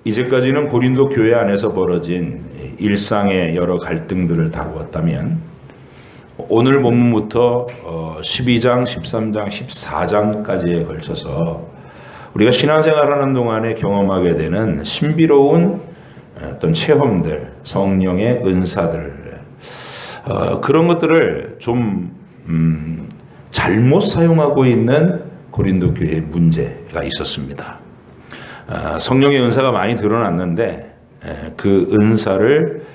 이제까지는 고린도 교회 안에서 벌어진 일상의 여러 갈등들을 다루었다면 오늘 본문부터 12장, 13장, 14장까지에 걸쳐서 우리가 신앙생활하는 동안에 경험하게 되는 신비로운 어떤 체험들, 성령의 은사들, 그런 것들을 좀 잘못 사용하고 있는 고린도 교회의 문제가 있었습니다. 성령의 은사가 많이 드러났는데 그 은사를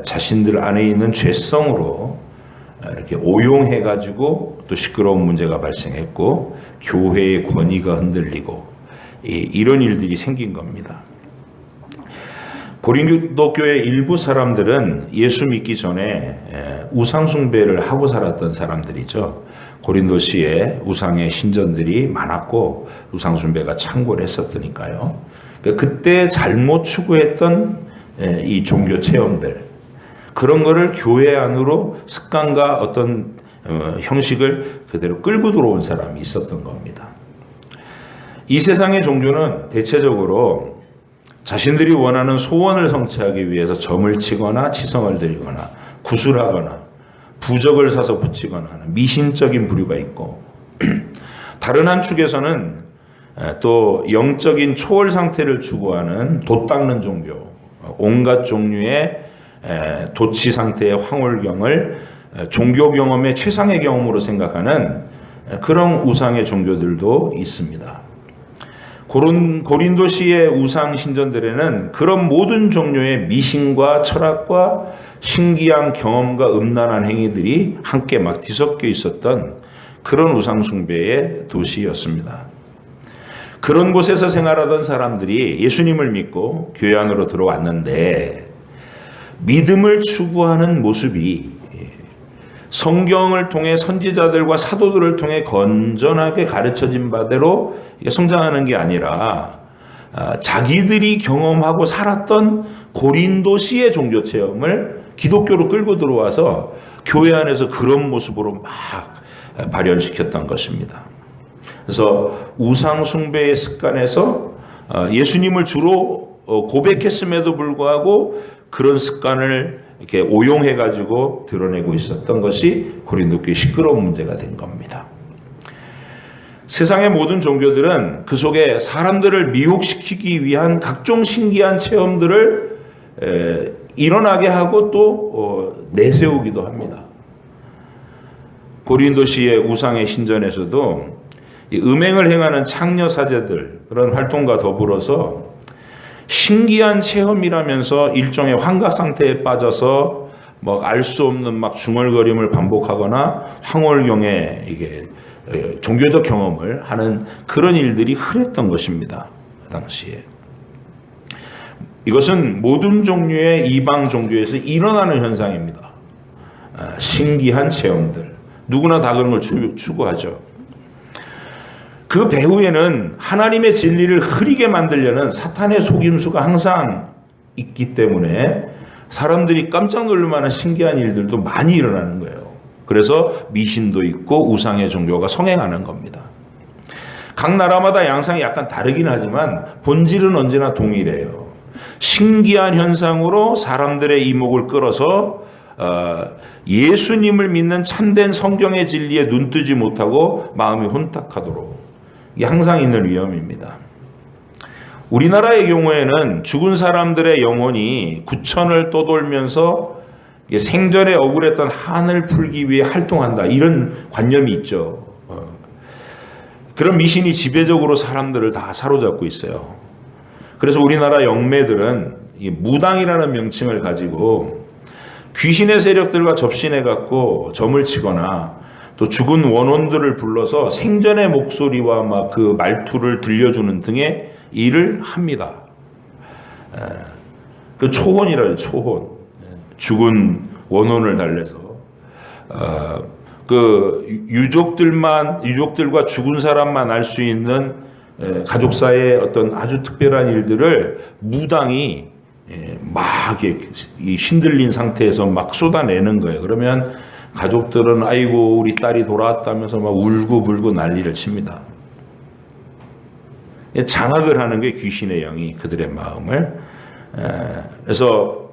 자신들 안에 있는 죄성으로 이렇게 오용해가지고 또 시끄러운 문제가 발생했고 교회의 권위가 흔들리고 이런 일들이 생긴 겁니다. 고린도 교회 일부 사람들은 예수 믿기 전에 우상 숭배를 하고 살았던 사람들이죠. 고린도시에 우상의 신전들이 많았고 우상 숭배가 창궐했었으니까요. 그때 잘못 추구했던 이 종교 체험들, 그런 거를 교회 안으로 습관과 어떤 형식을 그대로 끌고 들어온 사람이 있었던 겁니다. 이 세상의 종교는 대체적으로 자신들이 원하는 소원을 성취하기 위해서 점을 치거나 치성을 드리거나 구술하거나 부적을 사서 붙이거나 하는 미신적인 부류가 있고 다른 한 축에서는 또 영적인 초월 상태를 추구하는 돛 닦는 종교, 온갖 종류의 도치 상태의 황홀경을 종교 경험의 최상의 경험으로 생각하는 그런 우상의 종교들도 있습니다. 고린도시의 우상 신전들에는 그런 모든 종류의 미신과 철학과 신기한 경험과 음란한 행위들이 함께 막 뒤섞여 있었던 그런 우상 숭배의 도시였습니다. 그런 곳에서 생활하던 사람들이 예수님을 믿고 교회 안으로 들어왔는데 믿음을 추구하는 모습이 성경을 통해 선지자들과 사도들을 통해 건전하게 가르쳐진 바대로 성장하는 게 아니라 자기들이 경험하고 살았던 고린도시의 종교 체험을 기독교로 끌고 들어와서 교회 안에서 그런 모습으로 막 발현시켰던 것입니다. 그래서 우상 숭배의 습관에서 예수님을 주로 고백했음에도 불구하고 그런 습관을 이렇게 오용해가지고 드러내고 있었던 것이 고린도 교회 시끄러운 문제가 된 겁니다. 세상의 모든 종교들은 그 속에 사람들을 미혹시키기 위한 각종 신기한 체험들을 일어나게 하고 또 내세우기도 합니다. 고린도시의 우상의 신전에서도 음행을 행하는 창녀 사제들 그런 활동과 더불어서 신기한 체험이라면서 일종의 환각 상태에 빠져서 막 알 수 없는 막 중얼거림을 반복하거나 황홀경에 이게 종교적 경험을 하는 그런 일들이 흔했던 것입니다. 그 당시에. 이것은 모든 종류의 이방 종교에서 일어나는 현상입니다. 신기한 체험들. 누구나 다 그런 걸 추구하죠. 그 배후에는 하나님의 진리를 흐리게 만들려는 사탄의 속임수가 항상 있기 때문에 사람들이 깜짝 놀랄 만한 신기한 일들도 많이 일어나는 거예요. 그래서 미신도 있고 우상의 종교가 성행하는 겁니다. 각 나라마다 양상이 약간 다르긴 하지만 본질은 언제나 동일해요. 신기한 현상으로 사람들의 이목을 끌어서 예수님을 믿는 참된 성경의 진리에 눈뜨지 못하고 마음이 혼탁하도록, 이게 항상 있는 위험입니다. 우리나라의 경우에는 죽은 사람들의 영혼이 구천을 떠돌면서 생전에 억울했던 한을 풀기 위해 활동한다, 이런 관념이 있죠. 그런 미신이 지배적으로 사람들을 다 사로잡고 있어요. 그래서 우리나라 영매들은 무당이라는 명칭을 가지고 귀신의 세력들과 접신해갖고 점을 치거나 또 죽은 원혼들을 불러서 생전의 목소리와 막 그 말투를 들려주는 등의 일을 합니다. 그 초혼이라요, 초혼. 죽은 원혼을 달래서 그 유족들과 죽은 사람만 알 수 있는 가족사의 어떤 아주 특별한 일들을 무당이 막 이 신들린 상태에서 막 쏟아내는 거예요. 그러면 가족들은 아이고 우리 딸이 돌아왔다면서 막 울고불고 난리를 칩니다. 장악을 하는 게 귀신의 영이 그들의 마음을. 그래서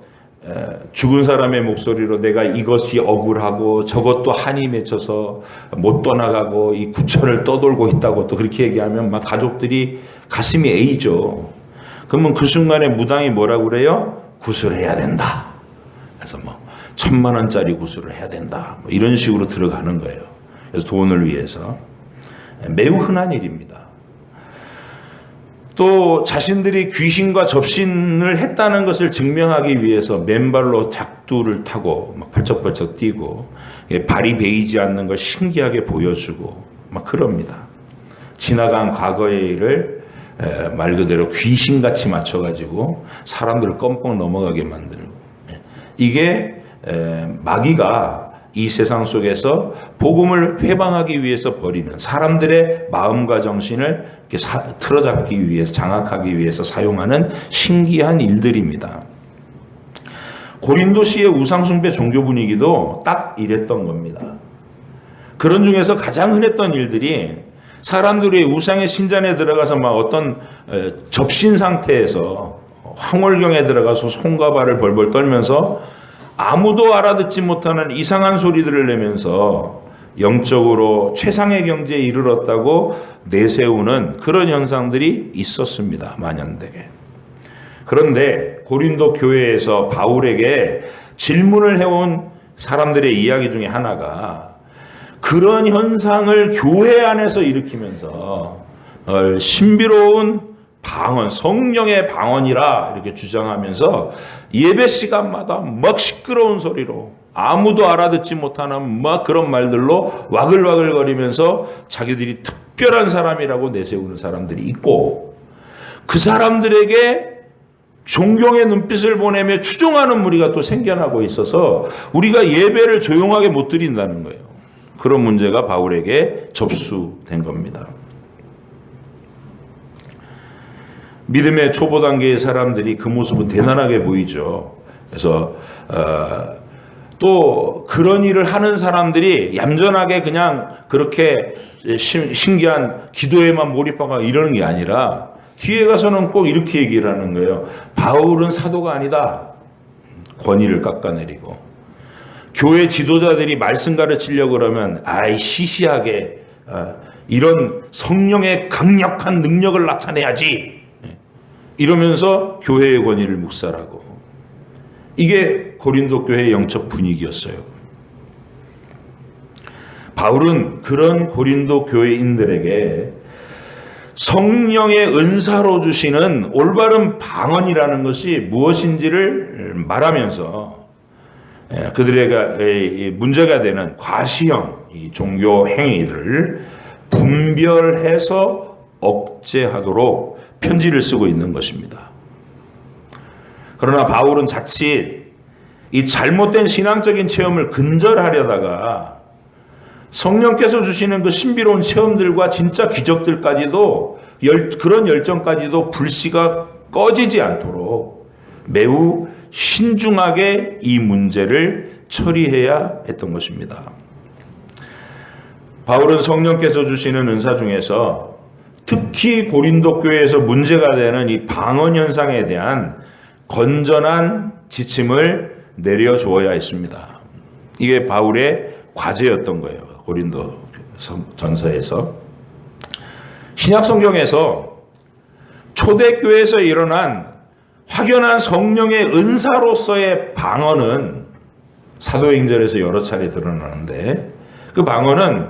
죽은 사람의 목소리로 내가 이것이 억울하고 저것도 한이 맺혀서 못 떠나가고 이 구천을 떠돌고 있다고 또 그렇게 얘기하면 막 가족들이 가슴이 에이죠. 그러면 그 순간에 무당이 뭐라고 그래요? 구술해야 된다. 그래서 뭐 1,000,000원짜리 구술을 해야 된다. 뭐 이런 식으로 들어가는 거예요. 그래서 돈을 위해서. 매우 흔한 일입니다. 또 자신들이 귀신과 접신을 했다는 것을 증명하기 위해서 맨발로 작두를 타고 막 벌쩍벌쩍 뛰고 발이 베이지 않는 걸 신기하게 보여주고 막 그럽니다. 지나간 과거의 일을 말 그대로 귀신같이 맞춰가지고 사람들을 껌뻑 넘어가게 만들고, 이게 마귀가 이 세상 속에서 복음을 회방하기 위해서 벌이는, 사람들의 마음과 정신을 틀어잡기 위해서, 장악하기 위해서 사용하는 신기한 일들입니다. 고린도시의 우상숭배 종교 분위기도 딱 이랬던 겁니다. 그런 중에서 가장 흔했던 일들이 사람들이 우상의 신전에 들어가서 막 어떤 접신 상태에서 황홀경에 들어가서 손과 발을 벌벌 떨면서 아무도 알아듣지 못하는 이상한 소리들을 내면서 영적으로 최상의 경지에 이르렀다고 내세우는 그런 현상들이 있었습니다. 만연되게. 그런데 고린도 교회에서 바울에게 질문을 해온 사람들의 이야기 중에 하나가 그런 현상을 교회 안에서 일으키면서 신비로운 방언, 성령의 방언이라 이렇게 주장하면서 예배 시간마다 막 시끄러운 소리로 아무도 알아듣지 못하는 막 그런 말들로 와글와글거리면서 자기들이 특별한 사람이라고 내세우는 사람들이 있고, 그 사람들에게 존경의 눈빛을 보내며 추종하는 무리가 또 생겨나고 있어서 우리가 예배를 조용하게 못 드린다는 거예요. 그런 문제가 바울에게 접수된 겁니다. 믿음의 초보 단계의 사람들이 그 모습은 대단하게 보이죠. 그래서 또 그런 일을 하는 사람들이 얌전하게 그냥 그렇게 신기한 기도에만 몰입하고 이러는 게 아니라 뒤에 가서는 꼭 이렇게 얘기를 하는 거예요. 바울은 사도가 아니다. 권위를 깎아내리고, 교회 지도자들이 말씀 가르치려고 그러면 시시하게 이런 성령의 강력한 능력을 나타내야지 이러면서 교회의 권위를 묵살하고, 이게 고린도 교회의 영적 분위기였어요. 바울은 그런 고린도 교회인들에게 성령의 은사로 주시는 올바른 방언이라는 것이 무엇인지를 말하면서 그들에게 문제가 되는 과시형 이 종교 행위를 분별해서 억제하도록 편지를 쓰고 있는 것입니다. 그러나 바울은 자칫 이 잘못된 신앙적인 체험을 근절하려다가 성령께서 주시는 그 신비로운 체험들과 진짜 기적들까지도 그런 열정까지도 불씨가 꺼지지 않도록 매우 신중하게 이 문제를 처리해야 했던 것입니다. 바울은 성령께서 주시는 은사 중에서 특히 고린도 교회에서 문제가 되는 이 방언 현상에 대한 건전한 지침을 내려주어야 했습니다. 이게 바울의 과제였던 거예요. 고린도 전서에서. 신약 성경에서 초대교회에서 일어난 확연한 성령의 은사로서의 방언은 사도행전에서 여러 차례 드러나는데, 그 방언은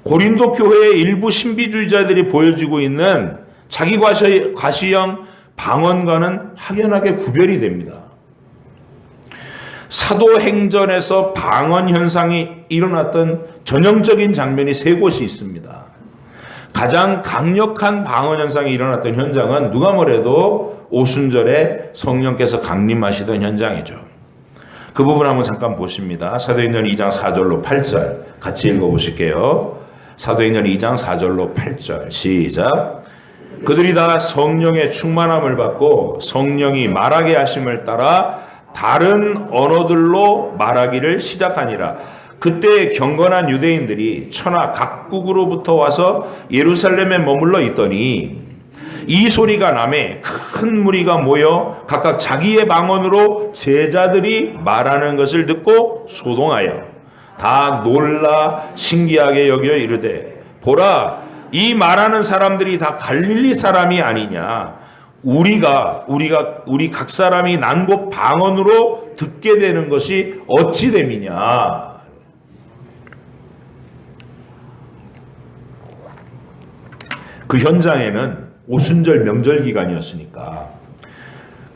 고린도 교회의 일부 신비주의자들이 보여주고 있는 자기 과시형 방언과는 확연하게 구별이 됩니다. 사도행전에서 방언 현상이 일어났던 전형적인 장면이 세 곳이 있습니다. 가장 강력한 방언 현상이 일어났던 현장은 누가 뭐래도 오순절에 성령께서 강림하시던 현장이죠. 그 부분 한번 잠깐 보십니다. 사도행전 2장 4절로 8절 같이 읽어보실게요. 사도행전 2장 4절로 8절 시작. 그들이 다 성령의 충만함을 받고 성령이 말하게 하심을 따라 다른 언어들로 말하기를 시작하니라. 그때 경건한 유대인들이 천하 각국으로부터 와서 예루살렘에 머물러 있더니 이 소리가 나매 큰 무리가 모여 각각 자기의 방언으로 제자들이 말하는 것을 듣고 소동하여 다 놀라 신기하게 여겨 이르되 보라 이 말하는 사람들이 다 갈릴리 사람이 아니냐 우리 각 사람이 난 곳 방언으로 듣게 되는 것이 어찌 됨이냐. 그 현장에는 오순절 명절 기간이었으니까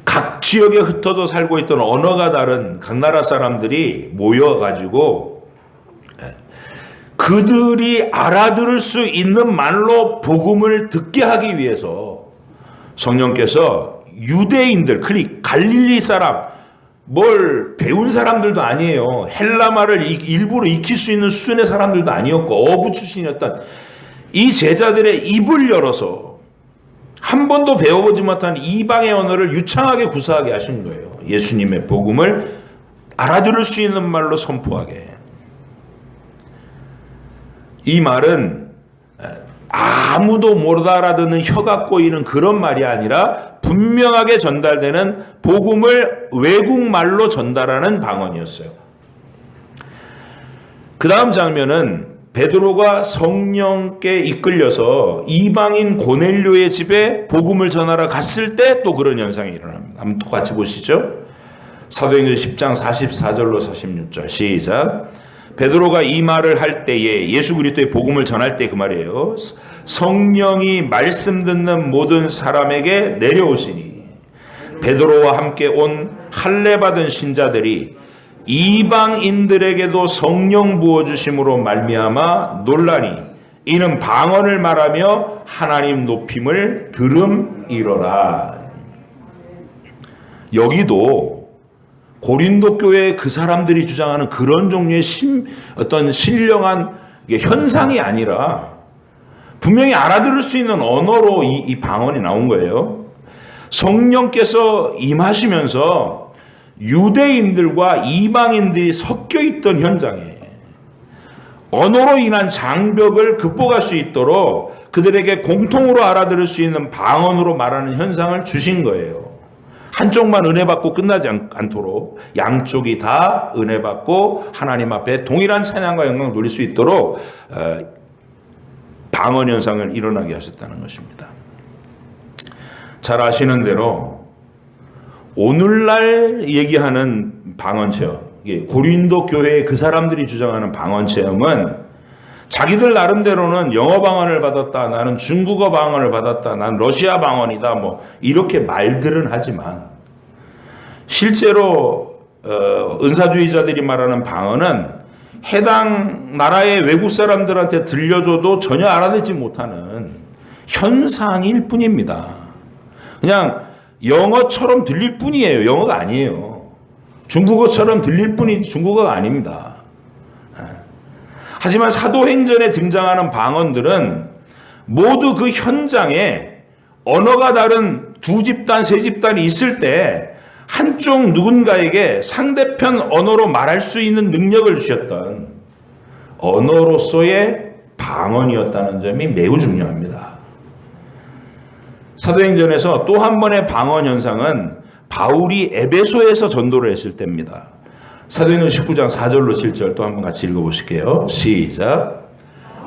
각 지역에 흩어져 살고 있던 언어가 다른 각 나라 사람들이 모여가지고 그들이 알아들을 수 있는 말로 복음을 듣게 하기 위해서 성령께서 유대인들, 갈릴리 사람, 뭘 배운 사람들도 아니에요. 헬라 말을 일부러 익힐 수 있는 수준의 사람들도 아니었고 어부 출신이었던 이 제자들의 입을 열어서 한 번도 배워보지 못한 이방의 언어를 유창하게 구사하게 하신 거예요. 예수님의 복음을 알아들을 수 있는 말로 선포하게. 이 말은 아무도 못 알아듣는 혀가 꼬이는 그런 말이 아니라 분명하게 전달되는 복음을 외국말로 전달하는 방언이었어요. 그 다음 장면은 베드로가 성령께 이끌려서 이방인 고넬료의 집에 복음을 전하러 갔을 때 또 그런 현상이 일어납니다. 한번 똑같이 보시죠. 사도행전 10장 44절로 46절 시작. 베드로가 이 말을 할 때에 예수 그리스도의 복음을 전할 때 그 말이에요. 성령이 말씀 듣는 모든 사람에게 내려오시니 베드로와 함께 온 할례 받은 신자들이 이방인들에게도 성령 부어주심으로 말미암아 놀라니 이는 방언을 말하며 하나님 높임을 들음이로라. 여기도 고린도 교회의 그 사람들이 주장하는 그런 종류의 어떤 신령한 현상이 아니라 분명히 알아들을 수 있는 언어로 이 방언이 나온 거예요. 성령께서 임하시면서 유대인들과 이방인들이 섞여 있던 현장에 언어로 인한 장벽을 극복할 수 있도록 그들에게 공통으로 알아들을 수 있는 방언으로 말하는 현상을 주신 거예요. 한쪽만 은혜 받고 끝나지 않도록 양쪽이 다 은혜 받고 하나님 앞에 동일한 찬양과 영광을 누릴 수 있도록 방언 현상을 일어나게 하셨다는 것입니다. 잘 아시는 대로 오늘날 얘기하는 방언 체험, 고린도 교회의 그 사람들이 주장하는 방언 체험은 자기들 나름대로는 영어 방언을 받았다, 나는 중국어 방언을 받았다, 난 러시아 방언이다, 뭐 이렇게 말들은 하지만 실제로 은사주의자들이 말하는 방언은 해당 나라의 외국 사람들한테 들려줘도 전혀 알아듣지 못하는 현상일 뿐입니다. 그냥 영어처럼 들릴 뿐이에요. 영어가 아니에요. 중국어처럼 들릴 뿐이지 중국어가 아닙니다. 하지만 사도행전에 등장하는 방언들은 모두 그 현장에 언어가 다른 두 집단, 세 집단이 있을 때 한쪽 누군가에게 상대편 언어로 말할 수 있는 능력을 주셨던 언어로서의 방언이었다는 점이 매우 중요합니다. 사도행전에서 또 한 번의 방언 현상은 바울이 에베소에서 전도를 했을 때입니다. 사도행전 19장 4절로 7절 또 한 번 같이 읽어보실게요. 시작.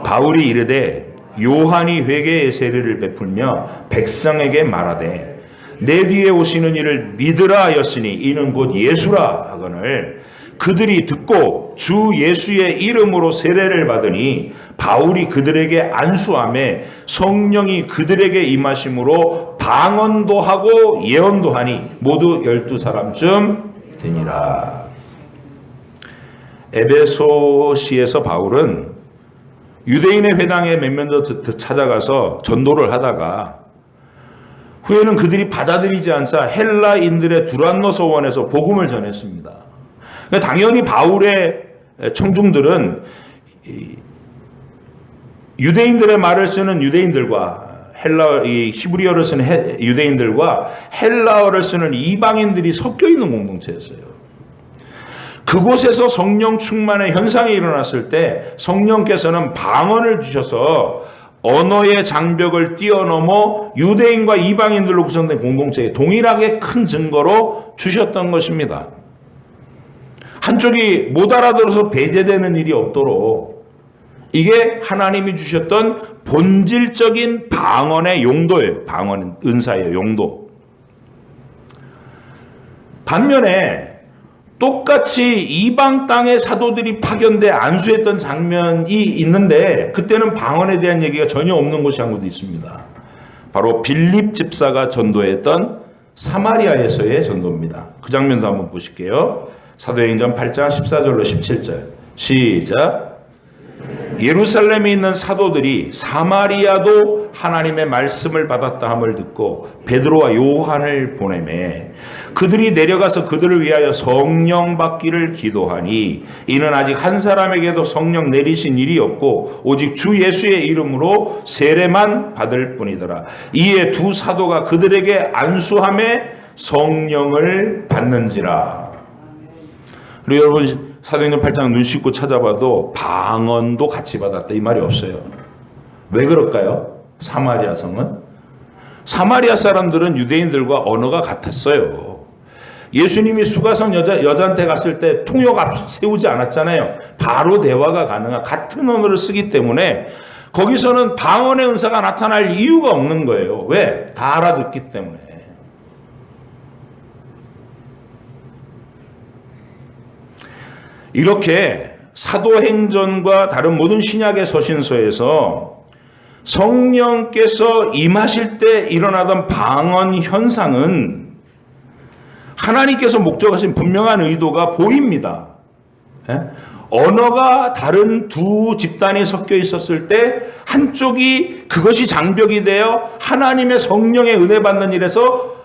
바울이 이르되 요한이 회개의 세례를 베풀며 백성에게 말하되 내 뒤에 오시는 이를 믿으라 하였으니 이는 곧 예수라 하거늘 그들이 듣고 주 예수의 이름으로 세례를 받으니 바울이 그들에게 안수하며 성령이 그들에게 임하심으로 방언도 하고 예언도 하니 모두 12사람쯤 되니라. 에베소시에서 바울은 유대인의 회당에 몇몇 찾아가서 전도를 하다가 후에는 그들이 받아들이지 않자 헬라인들의 두란노 서원에서 복음을 전했습니다. 당연히 바울의 청중들은 유대인들의 말을 쓰는 유대인들과 히브리어를 쓰는 유대인들과 헬라어를 쓰는 이방인들이 섞여 있는 공동체였어요. 그곳에서 성령 충만의 현상이 일어났을 때 성령께서는 방언을 주셔서 언어의 장벽을 뛰어넘어 유대인과 이방인들로 구성된 공동체에 동일하게 큰 증거로 주셨던 것입니다. 한쪽이 못 알아들어서 배제되는 일이 없도록 이게 하나님이 주셨던 본질적인 방언의 용도예요. 방언 은사의 용도. 반면에 똑같이 이방 땅의 사도들이 파견돼 안수했던 장면이 있는데 그때는 방언에 대한 얘기가 전혀 없는 곳이 한 곳도 있습니다. 바로 빌립 집사가 전도했던 사마리아에서의 전도입니다. 그 장면도 한번 보실게요. 사도행전 8장 14절로 17절 시작. 예루살렘에 있는 사도들이 사마리아도 하나님의 말씀을 받았다 함을 듣고 베드로와 요한을 보내매 그들이 내려가서 그들을 위하여 성령 받기를 기도하니 이는 아직 한 사람에게도 성령 내리신 일이 없고 오직 주 예수의 이름으로 세례만 받을 뿐이더라. 이에 두 사도가 그들에게 안수함에 성령을 받는지라. 그리고 여러분 사도행전 8장 눈 씻고 찾아봐도 방언도 같이 받았다 이 말이 없어요. 왜 그럴까요? 사마리아 성은? 사마리아 사람들은 유대인들과 언어가 같았어요. 예수님이 수가성 여자한테 갔을 때 통역 앞 세우지 않았잖아요. 바로 대화가 가능한 같은 언어를 쓰기 때문에 거기서는 방언의 은사가 나타날 이유가 없는 거예요. 왜? 다 알아듣기 때문에. 이렇게 사도행전과 다른 모든 신약의 서신서에서 성령께서 임하실 때 일어나던 방언 현상은 하나님께서 목적하신 분명한 의도가 보입니다. 언어가 다른 두 집단이 섞여 있었을 때 한쪽이 그것이 장벽이 되어 하나님의 성령의 은혜 받는 일에서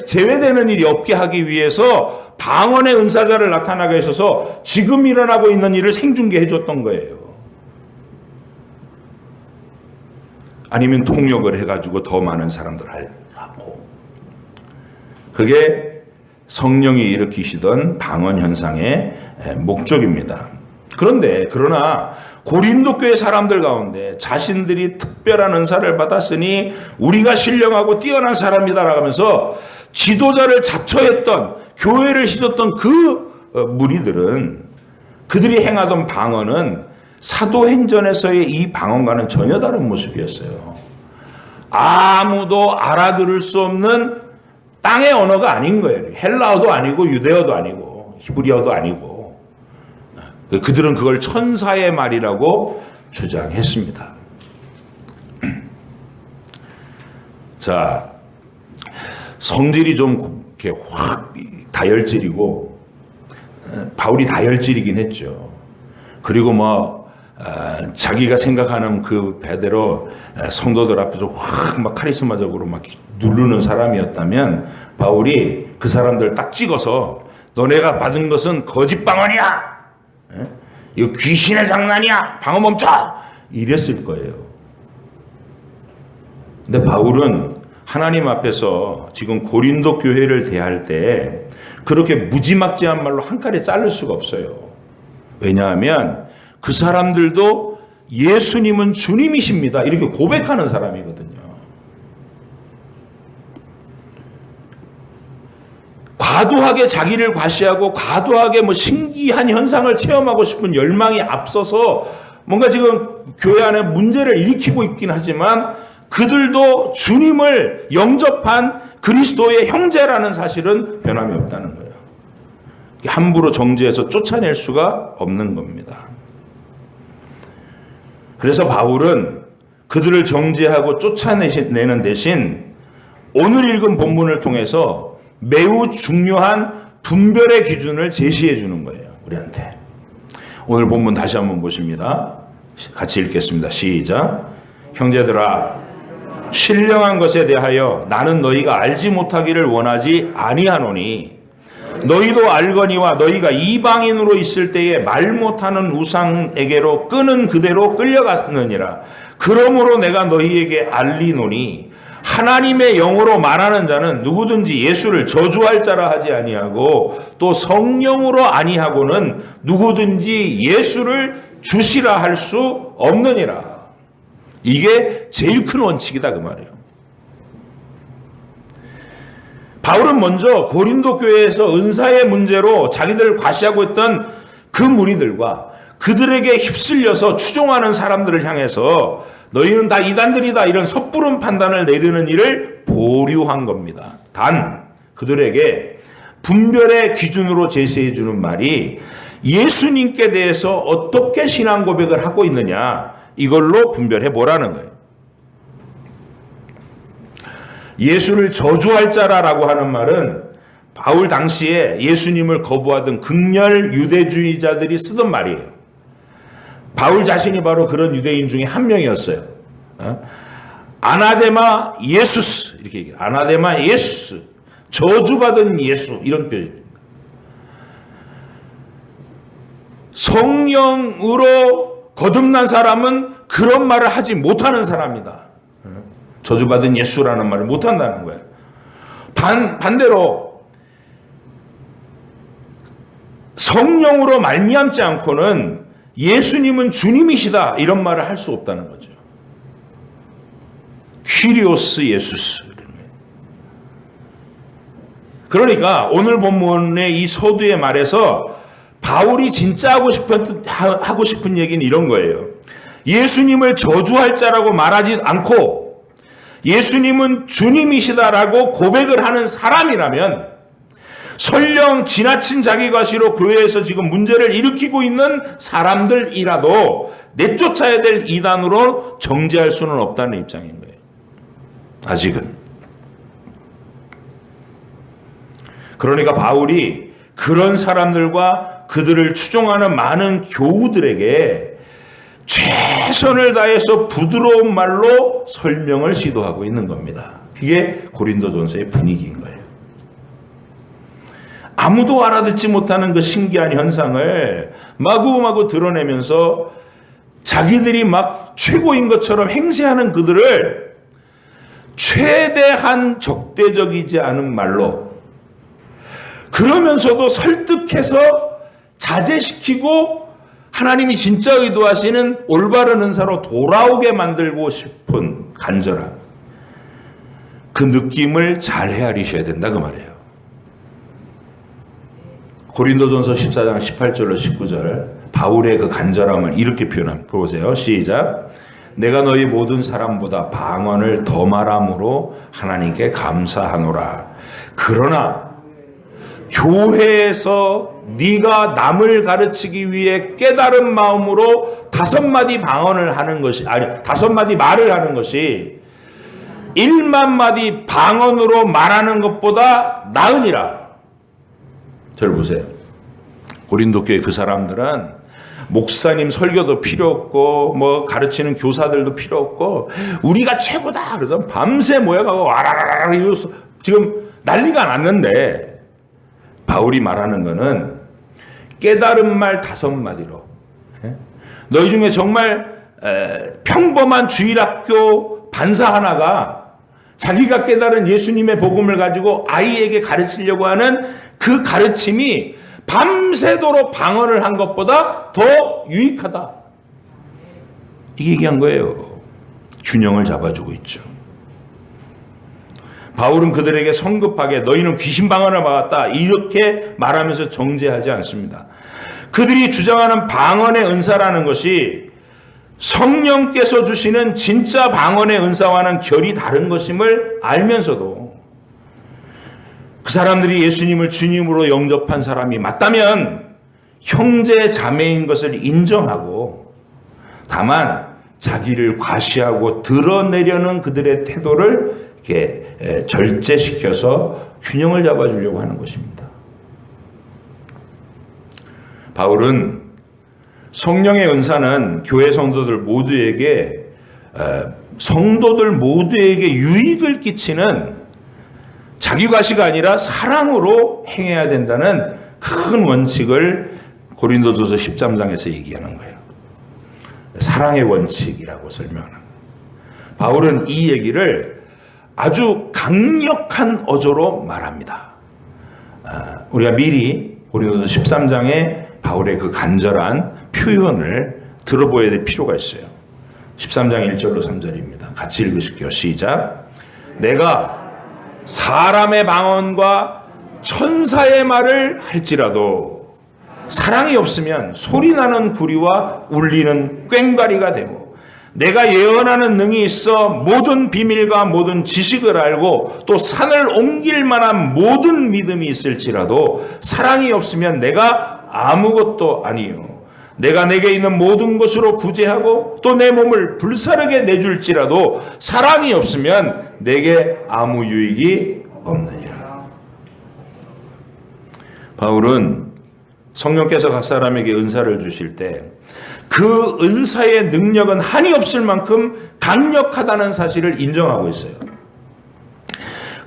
제외되는 일이 없게 하기 위해서 방언의 은사자를 나타나게 하셔서 지금 일어나고 있는 일을 생중계해 줬던 거예요. 아니면 통역을 해가지고 더 많은 사람들 하고. 그게 성령이 일으키시던 방언 현상의 목적입니다. 그러나 고린도 교회 사람들 가운데 자신들이 특별한 은사를 받았으니 우리가 신령하고 뛰어난 사람이다라고 하면서 지도자를 자처했던 교회를 휘젓던 그 무리들은 그들이 행하던 방언은 사도행전에서의 이 방언과는 전혀 다른 모습이었어요. 아무도 알아들을 수 없는 땅의 언어가 아닌 거예요. 헬라어도 아니고 유대어도 아니고 히브리어도 아니고 그들은 그걸 천사의 말이라고 주장했습니다. 자, 성질이 좀 이렇게 확 다혈질이고 바울이 다혈질이긴 했죠. 그리고 자기가 생각하는 그 배대로 성도들 앞에서 확 막 카리스마적으로 막 누르는 사람이었다면 바울이 그 사람들 딱 찍어서 너네가 받은 것은 거짓 방언이야. 이거 귀신의 장난이야. 방언 멈춰. 이랬을 거예요. 근데 바울은 하나님 앞에서 지금 고린도 교회를 대할 때 그렇게 무지막지한 말로 한 칼에 자를 수가 없어요. 왜냐하면 그 사람들도 예수님은 주님이십니다. 이렇게 고백하는 사람이거든요. 과도하게 자기를 과시하고 과도하게 신기한 현상을 체험하고 싶은 열망이 앞서서 뭔가 지금 교회 안에 문제를 일으키고 있긴 하지만 그들도 주님을 영접한 그리스도의 형제라는 사실은 변함이 없다는 거예요. 함부로 정죄해서 쫓아낼 수가 없는 겁니다. 그래서 바울은 그들을 정죄하고 쫓아내는 대신 오늘 읽은 본문을 통해서 매우 중요한 분별의 기준을 제시해 주는 거예요. 우리한테. 오늘 본문 다시 한번 보십니다. 같이 읽겠습니다. 시작. 형제들아, 신령한 것에 대하여 나는 너희가 알지 못하기를 원하지 아니하노니 너희도 알거니와 너희가 이방인으로 있을 때에 말 못하는 우상에게로 끄는 그대로 끌려갔느니라. 그러므로 내가 너희에게 알리노니 하나님의 영으로 말하는 자는 누구든지 예수를 저주할 자라 하지 아니하고 또 성령으로 아니하고는 누구든지 예수를 주시라 할 수 없느니라. 이게 제일 큰 원칙이다 그 말이에요. 바울은 먼저 고린도 교회에서 은사의 문제로 자기들을 과시하고 있던 그 무리들과 그들에게 휩쓸려서 추종하는 사람들을 향해서 너희는 다 이단들이다 이런 섣부른 판단을 내리는 일을 보류한 겁니다. 단 그들에게 분별의 기준으로 제시해 주는 말이 예수님께 대해서 어떻게 신앙 고백을 하고 있느냐 이걸로 분별해 보라는 거예요. 예수를 저주할 자라라고 하는 말은 바울 당시에 예수님을 거부하던 극렬 유대주의자들이 쓰던 말이에요. 바울 자신이 바로 그런 유대인 중에 한 명이었어요. 아나데마 예수스 이렇게 얘기해요. 아나데마 예수스 저주받은 예수 이런 표현입니다. 성령으로 거듭난 사람은 그런 말을 하지 못하는 사람이다. 저주받은 예수라는 말을 못한다는 거예요. 반대로 성령으로 말미암지 않고는 예수님은 주님이시다 이런 말을 할 수 없다는 거죠. 퀴리오스 예수스. 그러니까 오늘 본문의 이 서두의 말에서 바울이 진짜 하고 싶은 얘기는 이런 거예요. 예수님을 저주할 자라고 말하지 않고 예수님은 주님이시다라고 고백을 하는 사람이라면 설령 지나친 자기과시로 교회에서 지금 문제를 일으키고 있는 사람들이라도 내쫓아야 될 이단으로 정죄할 수는 없다는 입장인 거예요. 아직은. 그러니까 바울이 그런 사람들과 그들을 추종하는 많은 교우들에게 최선을 다해서 부드러운 말로 설명을 시도하고 있는 겁니다. 그게 고린도전서의 분위기인 거예요. 아무도 알아듣지 못하는 그 신기한 현상을 마구마구 드러내면서 자기들이 막 최고인 것처럼 행세하는 그들을 최대한 적대적이지 않은 말로 그러면서도 설득해서 자제시키고 하나님이 진짜 의도하시는 올바른 은사로 돌아오게 만들고 싶은 간절함 그 느낌을 잘 헤아리셔야 된다 그 말이에요. 고린도전서 14장 18절로 19절 바울의 그 간절함을 이렇게 표현합니다. 보세요. 시작. 내가 너희 모든 사람보다 방언을 더 말함으로 하나님께 감사하노라. 그러나 교회에서 네가 남을 가르치기 위해 깨달은 마음으로 5마디 방언을 하는 것이 5마디 말을 하는 것이 1만 마디 방언으로 말하는 것보다 나으니라. 저를 보세요. 고린도 교회 그 사람들은 목사님 설교도 필요 없고 뭐 가르치는 교사들도 필요 없고 우리가 최고다 그러던 밤새 모여가고 와라라라 지금 난리가 났는데 바울이 말하는 거는 깨달은 말 5마디로 너희 중에 정말 평범한 주일학교 반사 하나가 자기가 깨달은 예수님의 복음을 가지고 아이에게 가르치려고 하는 그 가르침이 밤새도록 방언을 한 것보다 더 유익하다. 이게 얘기한 거예요. 균형을 잡아주고 있죠. 바울은 그들에게 성급하게 너희는 귀신 방언을 받았다 이렇게 말하면서 정죄하지 않습니다. 그들이 주장하는 방언의 은사라는 것이 성령께서 주시는 진짜 방언의 은사와는 결이 다른 것임을 알면서도 그 사람들이 예수님을 주님으로 영접한 사람이 맞다면 형제 자매인 것을 인정하고 다만 자기를 과시하고 드러내려는 그들의 태도를 이렇게 절제시켜서 균형을 잡아주려고 하는 것입니다. 바울은 성령의 은사는 교회 성도들 모두에게 유익을 끼치는 자기과시가 아니라 사랑으로 행해야 된다는 큰 원칙을 고린도전서 13장에서 얘기하는 거예요. 사랑의 원칙이라고 설명하는 거예요. 바울은 이 얘기를 아주 강력한 어조로 말합니다. 우리가 미리 고린도전서 13장에 바울의 그 간절한 표현을 들어보아야 될 필요가 있어요. 13장 1절로 3절입니다. 같이 읽으실게요. 시작. 내가 사람의 방언과 천사의 말을 할지라도 사랑이 없으면 소리나는 구리와 울리는 꽹과리가 되고, 내가 예언하는 능이 있어 모든 비밀과 모든 지식을 알고 또 산을 옮길 만한 모든 믿음이 있을지라도 사랑이 없으면 내가 아무것도 아니요. 내가 내게 있는 모든 것으로 구제하고 또 내 몸을 불사르게 내줄지라도 사랑이 없으면 내게 아무 유익이 없느니라. 바울은 성령께서 각 사람에게 은사를 주실 때 그 은사의 능력은 한이 없을 만큼 강력하다는 사실을 인정하고 있어요.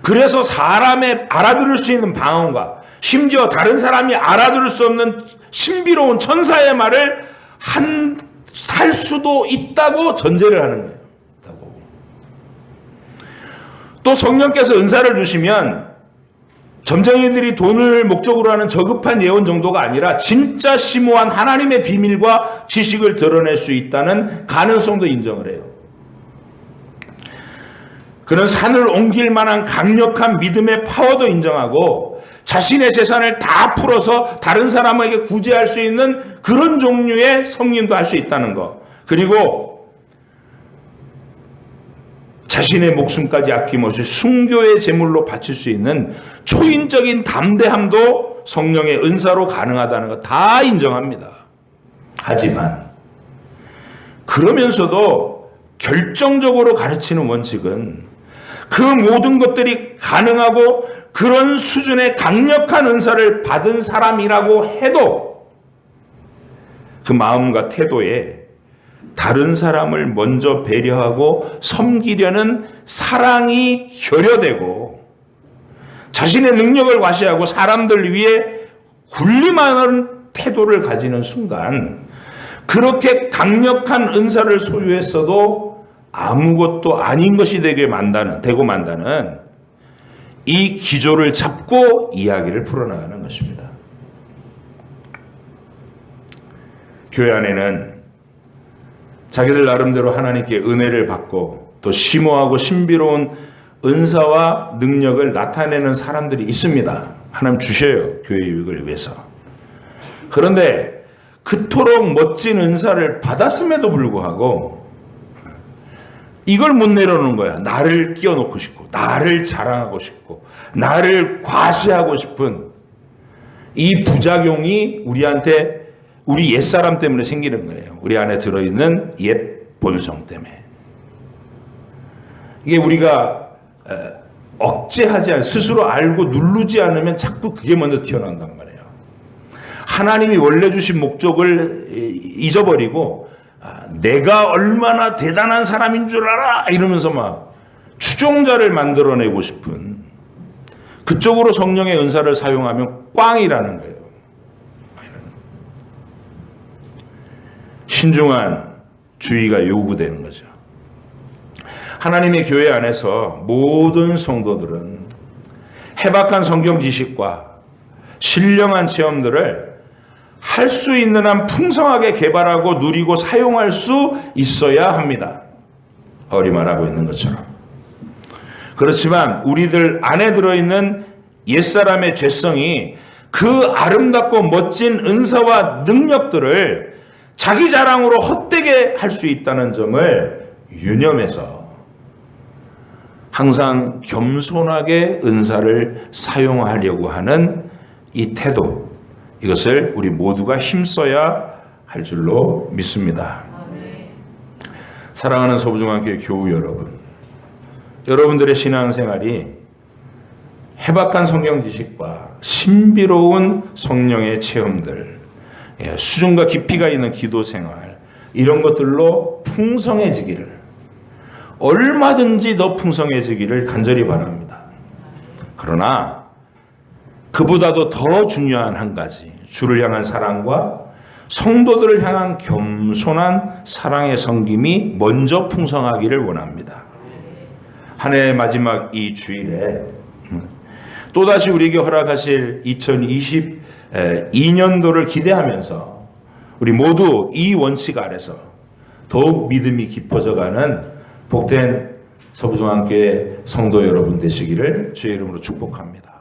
그래서 사람의 알아들을 수 있는 방언과 심지어 다른 사람이 알아들을 수 없는 신비로운 천사의 말을 할 수도 있다고 전제를 하는 거예요. 또 성령께서 은사를 주시면 점쟁이들이 돈을 목적으로 하는 저급한 예언 정도가 아니라 진짜 심오한 하나님의 비밀과 지식을 드러낼 수 있다는 가능성도 인정을 해요. 그는 산을 옮길 만한 강력한 믿음의 파워도 인정하고 자신의 재산을 다 풀어서 다른 사람에게 구제할 수 있는 그런 종류의 성님도 할 수 있다는 것. 그리고 자신의 목숨까지 아낌없이 순교의 제물로 바칠 수 있는 초인적인 담대함도 성령의 은사로 가능하다는 것 다 인정합니다. 하지만 그러면서도 결정적으로 가르치는 원칙은 그 모든 것들이 가능하고 그런 수준의 강력한 은사를 받은 사람이라고 해도 그 마음과 태도에 다른 사람을 먼저 배려하고 섬기려는 사랑이 결여되고 자신의 능력을 과시하고 사람들 위해 군림하는 태도를 가지는 순간 그렇게 강력한 은사를 소유했어도 아무것도 아닌 것이 되고 만다는 이 기조를 잡고 이야기를 풀어나가는 것입니다. 교회 안에는 자기들 나름대로 하나님께 은혜를 받고 또 심오하고 신비로운 은사와 능력을 나타내는 사람들이 있습니다. 하나님 주셔요. 교회 유익을 위해서. 그런데 그토록 멋진 은사를 받았음에도 불구하고 이걸 못 내려놓는 거야. 나를 끼워놓고 싶고 나를 자랑하고 싶고 나를 과시하고 싶은 이 부작용이 우리 옛사람 때문에 생기는 거예요. 우리 안에 들어있는 옛 본성 때문에. 이게 우리가 억제하지 스스로 알고 누르지 않으면 자꾸 그게 먼저 튀어나온단 말이에요. 하나님이 원래 주신 목적을 잊어버리고 내가 얼마나 대단한 사람인 줄 알아 이러면서 막 추종자를 만들어내고 싶은 그쪽으로 성령의 은사를 사용하면 꽝이라는 거예요. 신중한 주의가 요구되는 거죠. 하나님의 교회 안에서 모든 성도들은 해박한 성경 지식과 신령한 체험들을 할 수 있는 한 풍성하게 개발하고 누리고 사용할 수 있어야 합니다. 바울이 말하고 있는 것처럼. 그렇지만 우리들 안에 들어있는 옛사람의 죄성이 그 아름답고 멋진 은사와 능력들을 자기 자랑으로 헛되게 할 수 있다는 점을 유념해서 항상 겸손하게 은사를 사용하려고 하는 이 태도, 이것을 우리 모두가 힘써야 할 줄로 믿습니다. 사랑하는 서부중앙교회 교우 여러분, 여러분들의 신앙생활이 해박한 성경 지식과 신비로운 성령의 체험들, 수준과 깊이가 있는 기도 생활, 이런 것들로 풍성해지기를, 얼마든지 더 풍성해지기를 간절히 바랍니다. 그러나 그보다도 더 중요한 한 가지, 주를 향한 사랑과 성도들을 향한 겸손한 사랑의 섬김이 먼저 풍성하기를 원합니다. 한 해의 마지막 이 주일에 또다시 우리에게 허락하실 2022년도를 기대하면서 우리 모두 이 원칙 아래서 더욱 믿음이 깊어져가는 복된 서부중앙교회 성도 여러분 되시기를 주의 이름으로 축복합니다.